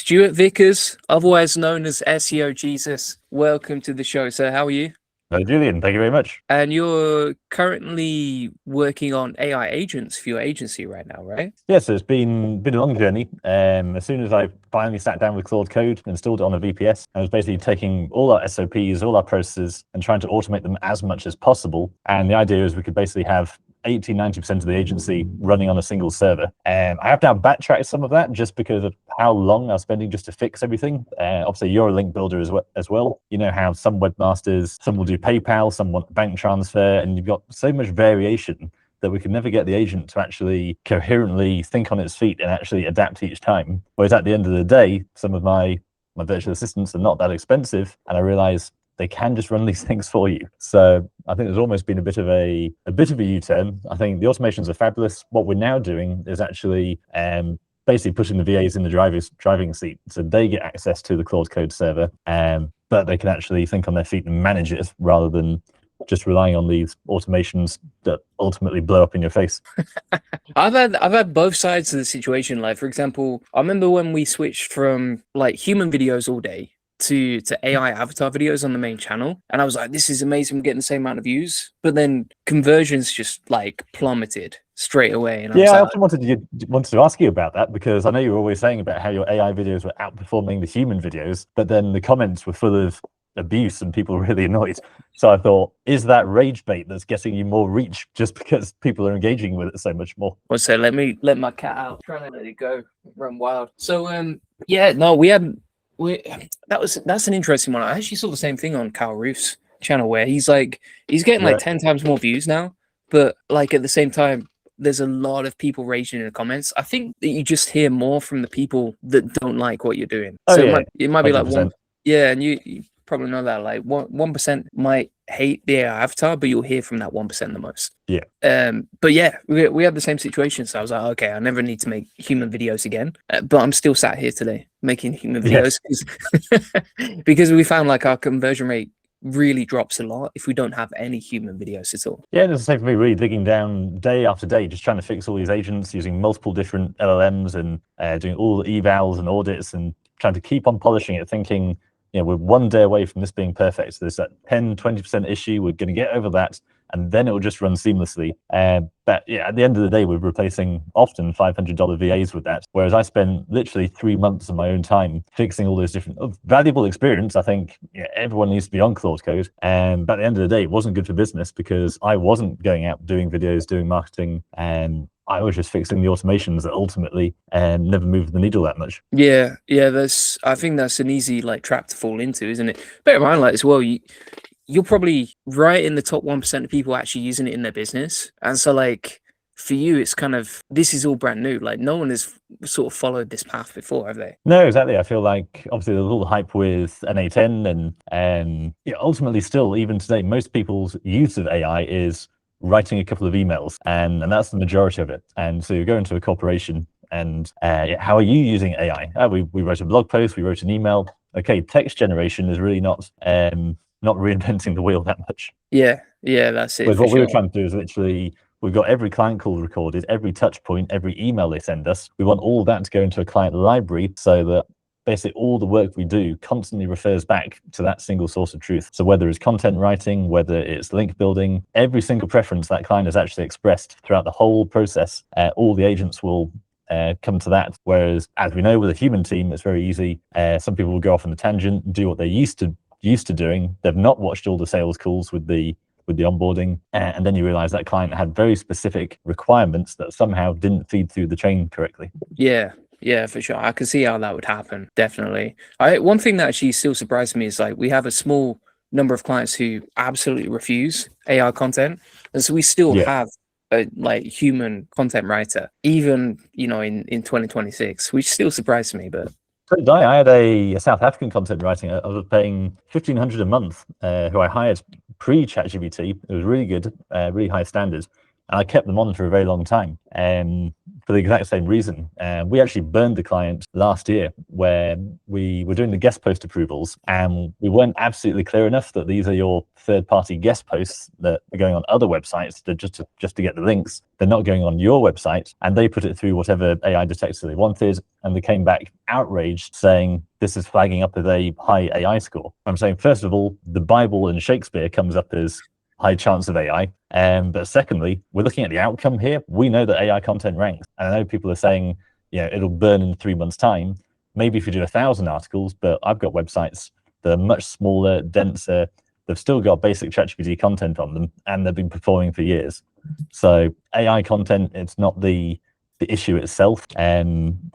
Stuart Vickers, otherwise known as SEO Jesus. Welcome to the show, sir. How are you? Hello, Julian. Thank you very much. And you're currently working on AI agents for your agency right now, right? Yeah, so it's been a long journey. As soon as I finally sat down with Claude Code, installed it on a VPS, I was basically taking all our SOPs, all our processes, and trying to automate them as much as possible. And the idea is we could basically have 80-90% of the agency running on a single server. I have now backtracked some of that just because of how long I was spending just to fix everything. Obviously, you're a link builder as well. You know how some webmasters, some will do PayPal, some want bank transfer, and you've got so much variation that we can never get the agent to actually coherently think on its feet and actually adapt each time. Whereas at the end of the day, some of my virtual assistants are not that expensive, and I realize they can just run these things for you. So I think there's almost been a bit of a U-turn. I think the automations are fabulous. What we're now doing is actually basically putting the VAs in the driving seat, so they get access to the Claude Code server, but they can actually think on their feet and manage it rather than just relying on these automations that ultimately blow up in your face. I've had both sides of the situation. Like, for example, I remember when we switched from like human videos all day to AI avatar videos on the main channel, and I was like, this is amazing, we're getting the same amount of views, but then conversions just like plummeted straight away. And I often wanted to ask you about that, because I know you were always saying about how your AI videos were outperforming the human videos, but then the comments were full of abuse and people were really annoyed. So I thought, is that rage bait that's getting you more reach just because people are engaging with it so much more? Well, so let me let my cat out, trying to let it go run wild. So yeah, no, that's an interesting one. I actually saw the same thing on Kyle Roof's channel, where he's getting like 10 times more views now, but like at the same time there's a lot of people raging in the comments. I think that you just hear more from the people that don't like what you're doing. It might be 100%. Like one, yeah, and you probably know that like 1% might hate the AI avatar, but you'll hear from that 1% the most. Yeah. But yeah, we had the same situation. So I was like, okay, I never need to make human videos again. But I'm still sat here today making human videos because we found like our conversion rate really drops a lot if we don't have any human videos at all. Yeah, it's the same for me, really digging down day after day, just trying to fix all these agents using multiple different LLMs and doing all the evals and audits and trying to keep on polishing it, thinking, you know, we're one day away from this being perfect. So there's that 10-20% issue. We're going to get over that, and then it will just run seamlessly. But yeah, at the end of the day, we're replacing often $500 VAs with that. Whereas I spent literally 3 months of my own time fixing all those different valuable experience. I think everyone needs to be on Claude Code. But at the end of the day, it wasn't good for business because I wasn't going out doing videos, doing marketing, and I was just fixing the automations that ultimately never moved the needle that much. Yeah, I think that's an easy like trap to fall into, isn't it? Bear in mind, like as well, you're probably right in the top 1% of people actually using it in their business, and so like for you, it's kind of, this is all brand new. Like no one has sort of followed this path before, have they? No, exactly. I feel like obviously there's all the hype with NA10 and ultimately still even today, most people's use of AI is writing a couple of emails, and that's the majority of it. And so you go into a corporation and how are you using AI? We wrote a blog post, we wrote an email. Okay, text generation is really not reinventing the wheel that much. Yeah, that's it. But what we were trying to do is literally, we've got every client call recorded, every touch point, every email they send us. We want all that to go into a client library so that basically all the work we do constantly refers back to that single source of truth. So whether it's content writing, whether it's link building, every single preference that client has actually expressed throughout the whole process, all the agents will come to that. Whereas, as we know, with a human team, it's very easy. Some people will go off on a tangent, do what they're used to doing. They've not watched all the sales calls with the onboarding, and then you realize that client had very specific requirements that somehow didn't feed through the chain correctly. Yeah, for sure. I can see how that would happen. Definitely. One thing that actually still surprised me is like we have a small number of clients who absolutely refuse AI content, and so we still have a like human content writer, even in 2026, which still surprised me. But I had a South African content writing. I was paying $1,500 a month, who I hired pre-ChatGPT. It was really good, really high standards. And I kept them on for a very long time, for the exact same reason. We actually burned a client last year where we were doing the guest post approvals, and we weren't absolutely clear enough that these are your third-party guest posts that are going on other websites just to get the links. They're not going on your website, and they put it through whatever AI detector they wanted, and they came back outraged saying this is flagging up as a high AI score. I'm saying, first of all, the Bible and Shakespeare comes up as high chance of AI. But secondly, we're looking at the outcome here. We know that AI content ranks. And I know people are saying, it'll burn in 3 months' time. Maybe if you do 1,000 articles, but I've got websites that are much smaller, denser. They've still got basic ChatGPT content on them, and they've been performing for years. So AI content, it's not the issue itself. So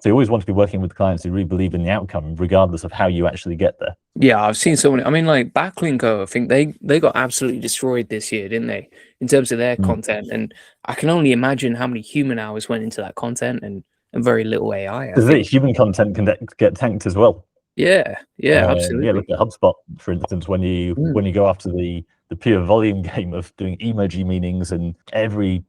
you always want to be working with clients who really believe in the outcome, regardless of how you actually get there. Yeah, I've seen so many. I mean, like Backlinko, I think they got absolutely destroyed this year, didn't they? In terms of their content, and I can only imagine how many human hours went into that content and very little AI. Because human content can get tanked as well. Yeah, absolutely. Yeah, look at HubSpot, for instance, when you go after the pure volume game of doing emoji meanings and every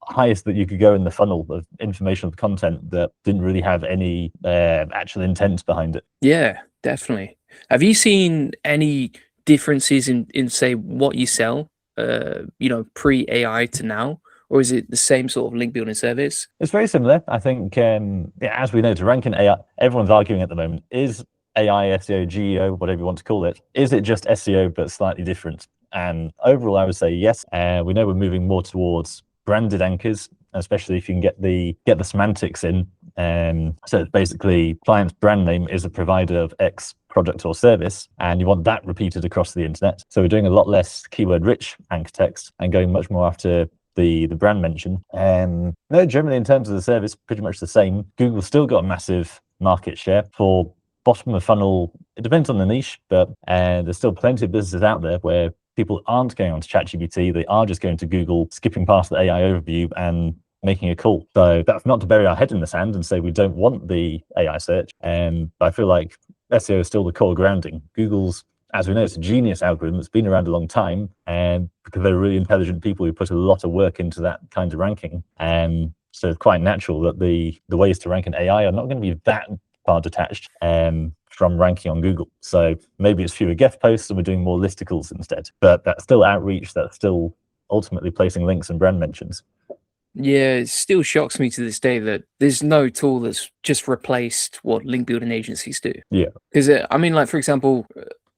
highest that you could go in the funnel of informational content that didn't really have any actual intent behind it. Yeah, definitely. Have you seen any differences in say what you sell, pre-AI to now? Or is it the same sort of link building service? It's very similar. I think, as we know, to rank in AI, everyone's arguing at the moment, is AI, SEO, GEO, whatever you want to call it, is it just SEO but slightly different? And overall, I would say yes. We know we're moving more towards branded anchors, especially if you can get the semantics in. So it's basically client's brand name is a provider of X product or service, and you want that repeated across the internet. So we're doing a lot less keyword rich anchor text and going much more after the brand mention. No, generally in terms of the service, pretty much the same. Google's still got a massive market share for bottom of funnel. It depends on the niche, but there's still plenty of businesses out there where people aren't going on to ChatGPT. They are just going to Google, skipping past the AI overview and making a call. So that's not to bury our head in the sand and say we don't want the AI search. But I feel like SEO is still the core grounding. Google's, as we know, it's a genius algorithm that's been around a long time, and because they're really intelligent people who put a lot of work into that kind of ranking. So it's quite natural that the ways to rank in AI are not going to be that far detached from ranking on Google. So maybe it's fewer guest posts and we're doing more listicles instead, but that's still outreach, that's still ultimately placing links and brand mentions. Yeah, it still shocks me to this day that there's no tool that's just replaced what link building agencies do. Yeah. Because I mean, like, for example,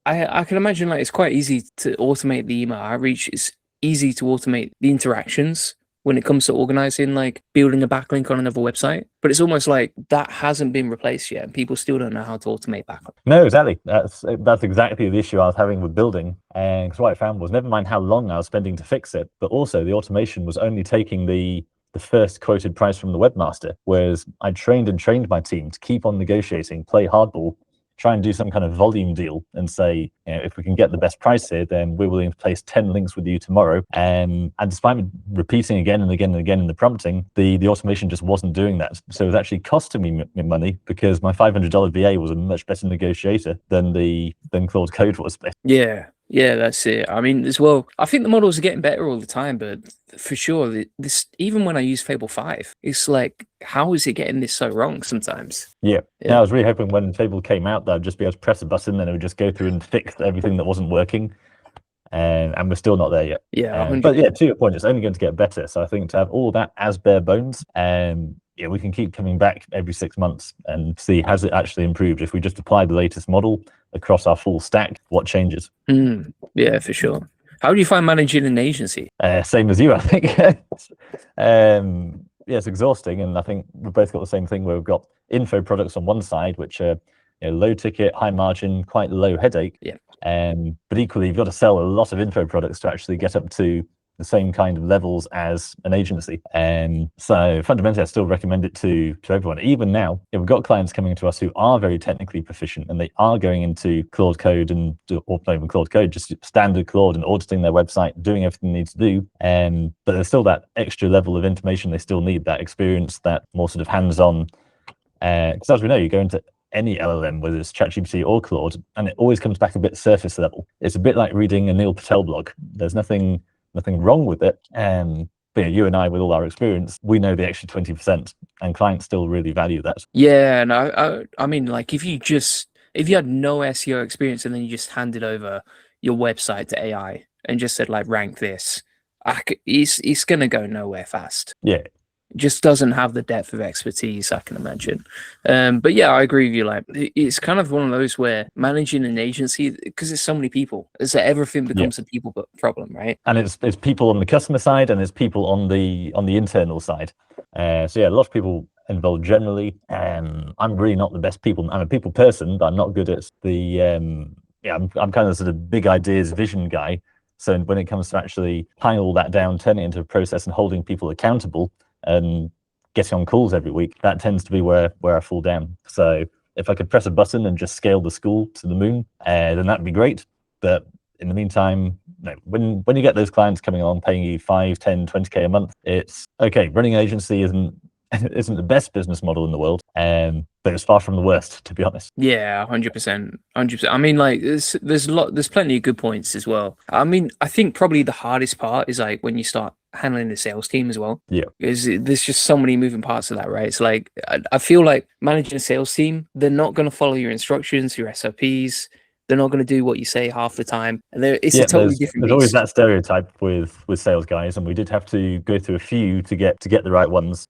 I can imagine like it's quite easy to automate the email outreach. It's easy to automate the interactions when it comes to organizing, like building a backlink on another website. But it's almost like that hasn't been replaced yet, and people still don't know how to automate backlinks. No, exactly. That's exactly the issue I was having with building. And what I found was, never mind how long I was spending to fix it, but also the automation was only taking the first quoted price from the webmaster, whereas I trained my team to keep on negotiating, play hardball, try and do some kind of volume deal and say, if we can get the best price here, then we're willing to place 10 links with you tomorrow. And despite me repeating again and again and again in the prompting, the automation just wasn't doing that. So it was actually costing me money because my $500 VA was a much better negotiator than Claude Code was. Yeah, that's it. I mean, as well, I think the models are getting better all the time, but for sure, this even when I use Fable 5, it's like, how is it getting this so wrong sometimes? Yeah. I was really hoping when Fable came out that I'd just be able to press a button and it would just go through and fix everything that wasn't working. And we're still not there yet. Yeah, but yeah, to your point, it's only going to get better. So I think to have all that as bare bones, we can keep coming back every 6 months and see, has it actually improved? If we just apply the latest model across our full stack, what changes? Yeah, for sure. How do you find managing an agency? Same as you, I think. It's exhausting, and I think we've both got the same thing where we've got info products on one side, which are low ticket, high margin, quite low headache. Yeah. But equally, you've got to sell a lot of info products to actually get up to the same kind of levels as an agency. So fundamentally, I still recommend it to everyone. Even now, we've got clients coming to us who are very technically proficient and they are going into Claude Code or not even Claude Code, just standard Claude and auditing their website, doing everything they need to do. But there's still that extra level of information they still need, that experience, that more sort of hands-on. Because as we know, you go into any LLM, whether it's ChatGPT or Claude, and it always comes back a bit surface level. It's a bit like reading a Neil Patel blog. There's nothing wrong with it, But yeah, you and I, with all our experience, we know the extra 20%, and clients still really value that. Yeah, and I mean, like if you had no SEO experience and then you just handed over your website to AI and just said like rank this, it's gonna go nowhere fast. Yeah. Just doesn't have the depth of expertise, I can imagine. But yeah, I agree with you. Like, it's kind of one of those where managing an agency, because there's so many people, is that everything becomes a people problem, right? And it's people on the customer side, and it's people on the internal side. So yeah, a lot of people involved generally. I'm really not the best people. I'm a people person, but I'm not good at the. I'm kind of sort of big ideas, vision guy. So when it comes to actually tying all that down, turning it into a process, and holding people accountable, and getting on calls every week, that tends to be where I fall down. So if I could press a button and just scale the school to the moon, then that'd be great. But in the meantime, when you get those clients coming on paying you 5, 10, 20K a month, it's okay. Running an agency isn't the best business model in the world, but it's far from the worst, to be honest. Yeah, 100%. I mean, like there's plenty of good points as well. I mean, I think probably the hardest part is like when you start handling the sales team as well. Yeah. Because there's just so many moving parts of that, right? It's like I feel like managing a sales team, they're not going to follow your instructions, your SOPs. They're not going to do what you say half the time, and it's a totally different. There's always that stereotype with sales guys, and we did have to go through a few to get the right ones.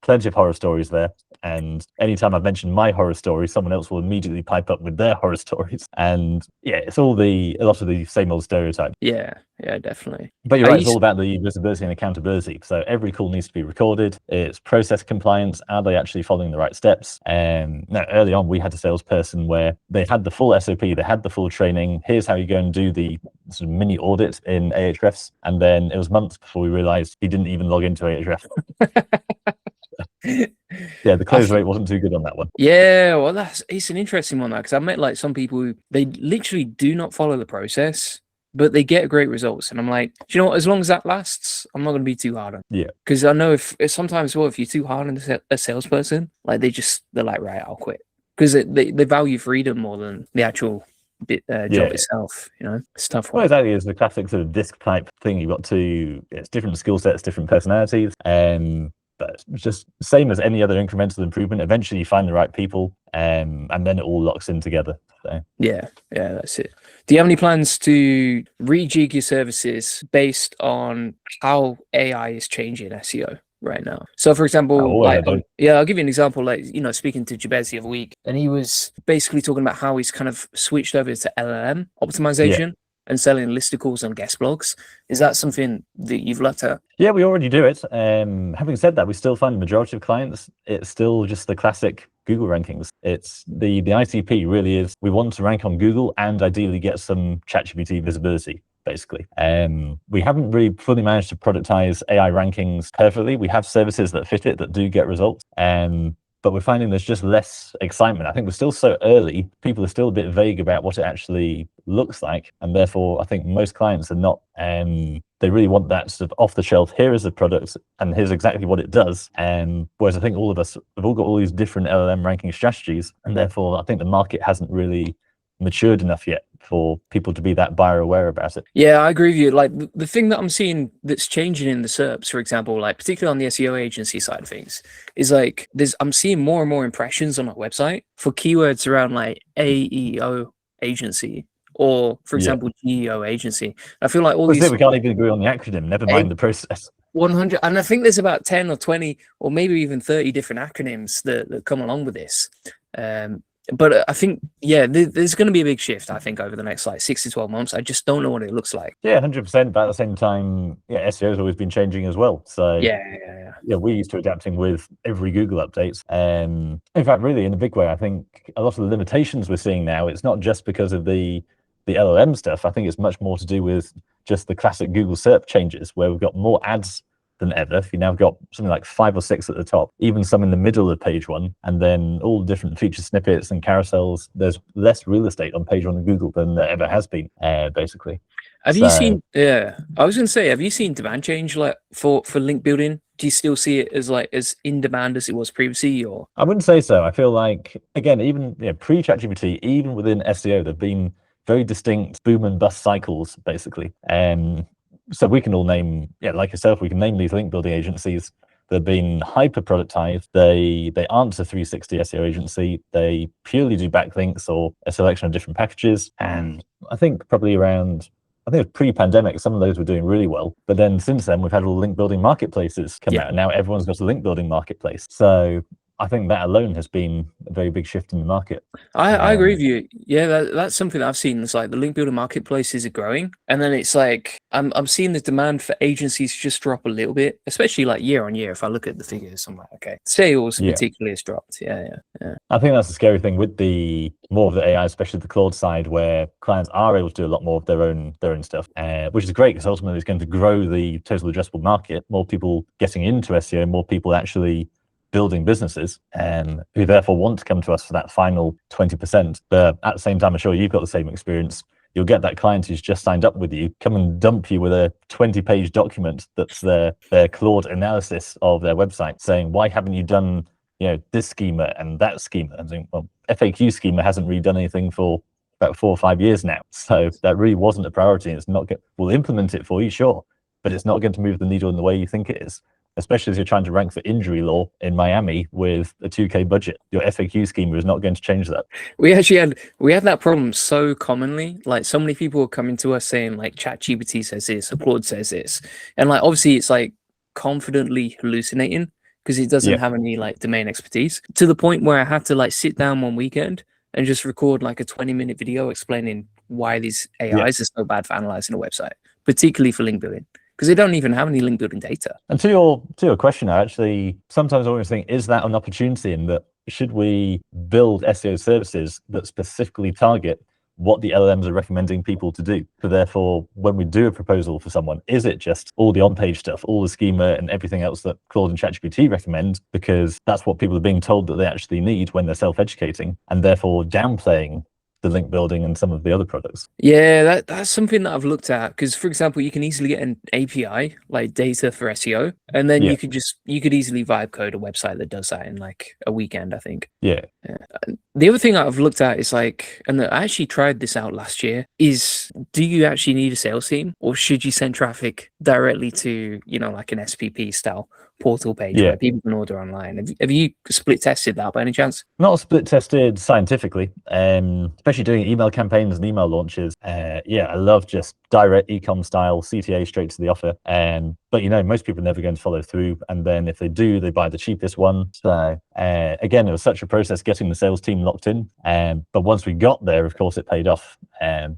Plenty of horror stories there, and anytime I've mentioned my horror story, someone else will immediately pipe up with their horror stories. And yeah, it's a lot of the same old stereotypes. Yeah, definitely. But you're right, it's all about the visibility and accountability. So every call needs to be recorded. It's process compliance. Are they actually following the right steps? Now, early on, we had a salesperson where they had the full SOP, they had the full training. Here's how you go and do the sort of mini audit in Ahrefs. And then it was months before we realized he didn't even log into Ahrefs. Yeah, the close rate wasn't too good on that one. Yeah, well, it's an interesting one, because I met like some people who they literally do not follow the process, but they get great results. And I'm like, do you know what? As long as that lasts, I'm not going to be too hard on. Yeah, because I know if sometimes, well, if you're too hard on a salesperson, like they're like, right, I'll quit, because they value freedom more than the actual job itself. It's a tough one. Well, exactly. It's the classic sort of disc type thing. You've got it's different skill sets, different personalities. But it's just same as any other incremental improvement. Eventually you find the right people, and then it all locks in together. So. Yeah, that's it. Do you have any plans to rejig your services based on how AI is changing SEO right now? So for example, I'll give you an example. Like, speaking to Jabez the other week, and he was basically talking about how he's kind of switched over to LLM optimization. And selling listicles on guest blogs. Is that something that you've looked at? Yeah, we already do it. Having said that, we still find the majority of clients, it's still just the classic Google rankings. It's the ICP really is, we want to rank on Google and ideally get some ChatGPT visibility, basically. We haven't really fully managed to productize AI rankings perfectly. We have services that fit it, that do get results. But we're finding there's just less excitement. I think we're still so early. People are still a bit vague about what it actually looks like. And therefore, I think most clients are not, they really want that sort of off the shelf, here is the product and here's exactly what it does. Whereas I think all of us have all got all these different LLM ranking strategies. And therefore, I think the market hasn't really matured enough yet for people to be that buyer aware about it. Yeah, I agree with you. Like the thing that I'm seeing that's changing in the SERPs, for example, like particularly on the SEO agency side of things, is like I'm seeing more and more impressions on my website for keywords around like AEO agency or, for example, GEO agency. I feel like all these. We can't even agree on the acronym. Never mind the process. 100, and I think there's about 10 or 20 or maybe even 30 different acronyms that come along with this. But I think, there's going to be a big shift, I think, over the next like 6 to 12 months. I just don't know what it looks like. Yeah, 100%. But at the same time, SEO has always been changing as well. So we're used to adapting with every Google update. In fact, really, in a big way, I think a lot of the limitations we're seeing now, it's not just because of the LLM stuff. I think it's much more to do with just the classic Google SERP changes, where we've got more ads than ever. You now got something like 5 or 6 at the top, even some in the middle of page 1, and then all the different feature snippets and carousels. There's less real estate on page 1 of Google than there ever has been, basically. Have you seen? Yeah, I was going to say, have you seen demand change like for link building? Do you still see it as in demand as it was previously, or? I wouldn't say so. I feel like, again, even pre-ChatGPT, even within SEO, there've been very distinct boom and bust cycles, basically. So we can all name, like yourself, we can name these link building agencies. They've been hyper productized. They aren't a 360 SEO agency. They purely do backlinks or a selection of different packages. And I think probably around, I think it was pre-pandemic, some of those were doing really well. But then since then, we've had all the link building marketplaces come out, and now everyone's got a link building marketplace. So I think that alone has been a very big shift in the market. I agree with you. Yeah, that's something that I've seen. It's like the link builder marketplaces are growing, and then it's like I'm seeing the demand for agencies just drop a little bit, especially like year on year. If I look at the figures, I'm like, okay, sales particularly has dropped. Yeah. I think that's the scary thing with the more of the AI, especially the Claude side, where clients are able to do a lot more of their own stuff, which is great because ultimately it's going to grow the total addressable market. More people getting into SEO, more people actually building businesses, and who therefore want to come to us for that final 20%. But at the same time, I'm sure you've got the same experience. You'll get that client who's just signed up with you come and dump you with a 20-page document that's their Claude analysis of their website, saying, why haven't you done this schema and that schema? And saying, well, FAQ schema hasn't really done anything for about 4 or 5 years now, so that really wasn't a priority. It's not we'll implement it for you, sure, but it's not going to move the needle in the way you think it is, especially as you're trying to rank for injury law in Miami with a 2K budget. Your FAQ schema is not going to change that. We had that problem so commonly. Like, so many people were coming to us saying like ChatGPT says this, or Claude says this, and like obviously it's like confidently hallucinating because it doesn't have any like domain expertise, to the point where I had to like sit down one weekend and just record like a 20-minute video explaining why these AIs are so bad for analyzing a website, particularly for link building, because they don't even have any link building data. And to your question, I actually sometimes always think, is that an opportunity in that should we build SEO services that specifically target what the LLMs are recommending people to do? So therefore, when we do a proposal for someone, is it just all the on-page stuff, all the schema and everything else that Claude and ChatGPT recommend, because that's what people are being told that they actually need when they're self-educating, and therefore downplaying the link building and some of the other products? Yeah, that's something that I've looked at, because for example, you can easily get an API like data for SEO, and then you could easily vibe code a website that does that in like a weekend, I think. Yeah. The other thing I've looked at is like, and I actually tried this out last year, is do you actually need a sales team, or should you send traffic directly to, like an SPP style portal page where people can order online? Have you split tested that by any chance? Not split tested scientifically, especially doing email campaigns and email launches. I love just direct e-com style CTA straight to the offer. But most people are never going to follow through, and then if they do, they buy the cheapest one. So again, it was such a process getting the sales team locked in. But once we got there, of course, it paid off,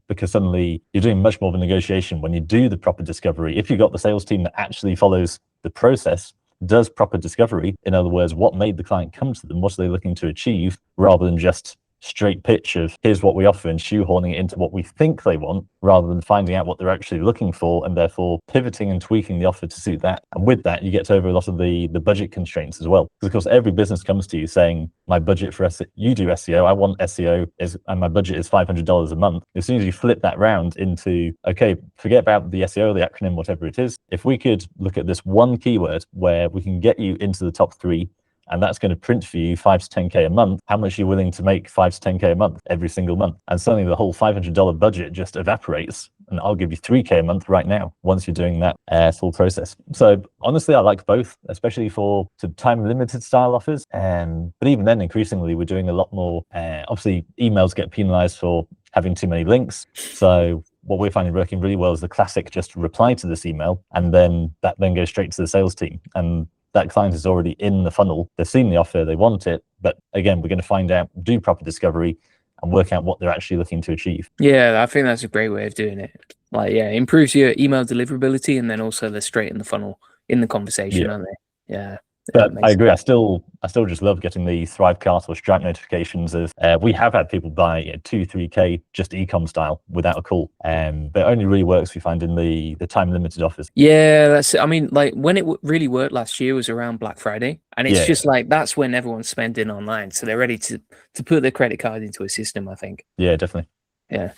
because suddenly you're doing much more of a negotiation when you do the proper discovery. If you got the sales team that actually follows the process, does proper discovery, in other words, what made the client come to them, what are they looking to achieve, rather than just straight pitch of here's what we offer and shoehorning it into what we think they want, rather than finding out what they're actually looking for and therefore pivoting and tweaking the offer to suit that. And with that, you get over a lot of the budget constraints as well, because of course every business comes to you saying, my budget for SEO, you do SEO, I want SEO, and my budget is $500 a month. As soon as you flip that round into, okay, forget about the SEO, the acronym, whatever it is, if we could look at this one keyword where we can get you into the top 3, and that's going to print for you 5 to 10K a month, how much are you willing to make 5 to 10K a month every single month? And suddenly the whole $500 budget just evaporates, and I'll give you 3K a month right now once you're doing that full process. So honestly, I like both, especially for time limited style offers. But even then, increasingly, we're doing a lot more. Obviously, emails get penalized for having too many links. So what we're finding working really well is the classic just reply to this email, and then that then goes straight to the sales team. And that client is already in the funnel. They've seen the offer, they want it. But again, we're going to find out, do proper discovery, and work out what they're actually looking to achieve. Yeah, I think that's a great way of doing it. Like, improves your email deliverability, and then also they're straight in the funnel in the conversation, aren't they? Yeah. But I agree. I still just love getting the Thrivecart or Stripe notifications of we have had people buy 2-3K just e-com style without a call. But it only really works, we find, in the time limited offers. Yeah, that's. I mean, like when it really worked last year was around Black Friday, and it's just like that's when everyone's spending online, so they're ready to put their credit card into a system, I think. Yeah, definitely. Yeah.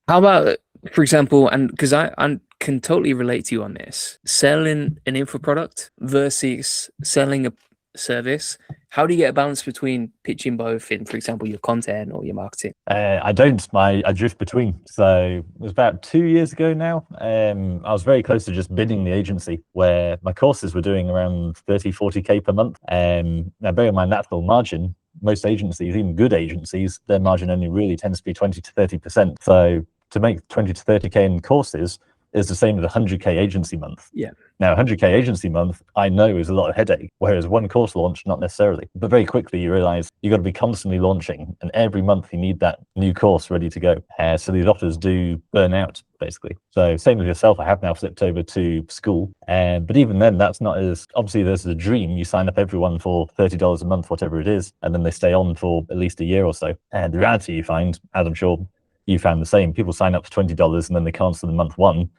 How about, for example, and because I can totally relate to you on this, selling an info product versus selling service, how do you get a balance between pitching both in, for example, your content or your marketing? I don't. I drift between. So it was about 2 years ago now. I was very close to just bidding the agency where my courses were doing around 30, 40K per month. Now, bear in mind, that's the margin. Most agencies, even good agencies, their margin only really tends to be 20 to 30%. So to make 20 to 30K in courses is the same as a 100K agency month. Yeah. Now, 100K agency month, I know is a lot of headache, whereas one course launch, not necessarily. But very quickly, you realize you got to be constantly launching, and every month you need that new course ready to go. So these offers do burn out, basically. So same with yourself, I have now flipped over to school. But even then, that's not as, obviously there's a dream. You sign up everyone for $30 a month, whatever it is, and then they stay on for at least a year or so. And the reality you find, as I'm sure you found the same, people sign up for $20 and then they cancel in month one.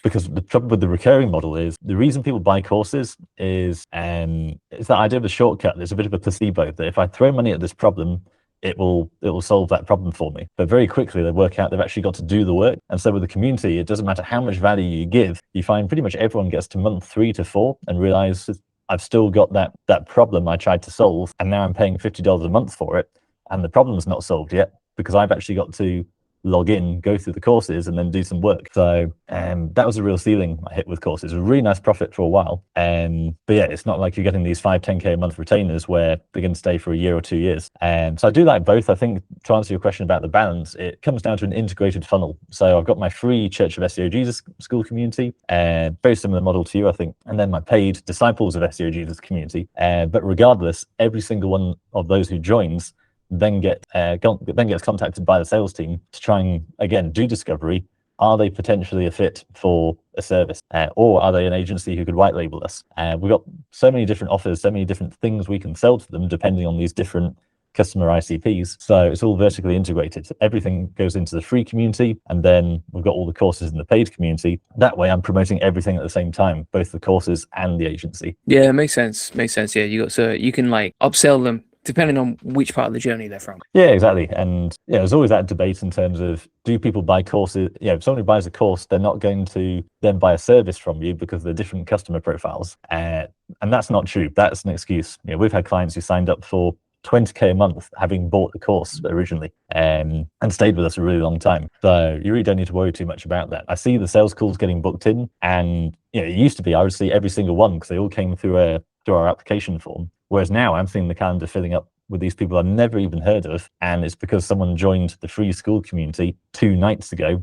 Because the trouble with the recurring model is the reason people buy courses is that idea of a shortcut. There's a bit of a placebo that if I throw money at this problem, it will solve that problem for me. But very quickly they work out they've actually got to do the work. And so with the community, it doesn't matter how much value you give, you find pretty much everyone gets to month 3 to 4 and realize I've still got that problem I tried to solve, and now I'm paying $50 a month for it, and the problem's not solved yet because I've actually got to log in, go through the courses, and then do some work. So that was a real ceiling I hit with courses. A really nice profit for a while. But yeah, it's not like you're getting these 5, 10K a month retainers where they're going to stay for a year or 2 years. So I do like both. I think to answer your question about the balance, it comes down to an integrated funnel. So I've got my free Church of SEO Jesus school community, very similar model to you, I think. And then my paid Disciples of SEO Jesus community. But regardless, every single one of those who joins then gets contacted by the sales team to try and, again, do discovery. Are they potentially a fit for a service, or are they an agency who could white label us? We've got so many different offers, so many different things we can sell to them depending on these different customer ICPs. So it's all vertically integrated. So everything goes into the free community, and then we've got all the courses in the paid community. That way I'm promoting everything at the same time, both the courses and the agency. Yeah, it makes sense. Yeah, you can like upsell them depending on which part of the journey they're from. Yeah, exactly. And yeah, there's always that debate in terms of, do people buy courses? Yeah, if somebody buys a course, they're not going to then buy a service from you because they're different customer profiles. And that's not true. That's an excuse. We've had clients who signed up for 20K a month having bought the course originally, and stayed with us a really long time. So you really don't need to worry too much about that. I see the sales calls getting booked in, and it used to be I would see every single one because they all came through our application form. Whereas now I'm seeing the calendar filling up with these people I've never even heard of, and it's because someone joined the free school community 2 nights ago.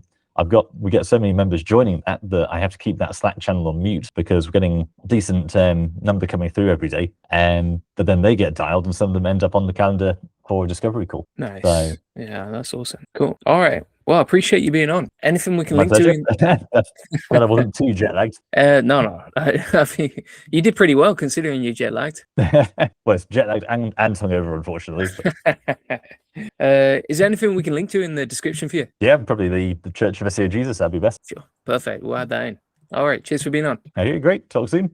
We get so many members joining that I have to keep that Slack channel on mute because we're getting a decent number coming through every day. But then they get dialed, and some of them end up on the calendar for a discovery call. Nice. So, yeah, that's awesome. Cool. All right. Well, I appreciate you being on. Anything we can link to? Glad I wasn't too jet lagged. No. I think you did pretty well considering you're jet lagged. Well, it's jet lagged and hungover, unfortunately. Is there anything we can link to in the description for you? Yeah, probably the Church of SEO Jesus. That'd be best. Sure. Perfect. We'll add that in. All right. Cheers for being on. Okay, great. Talk soon.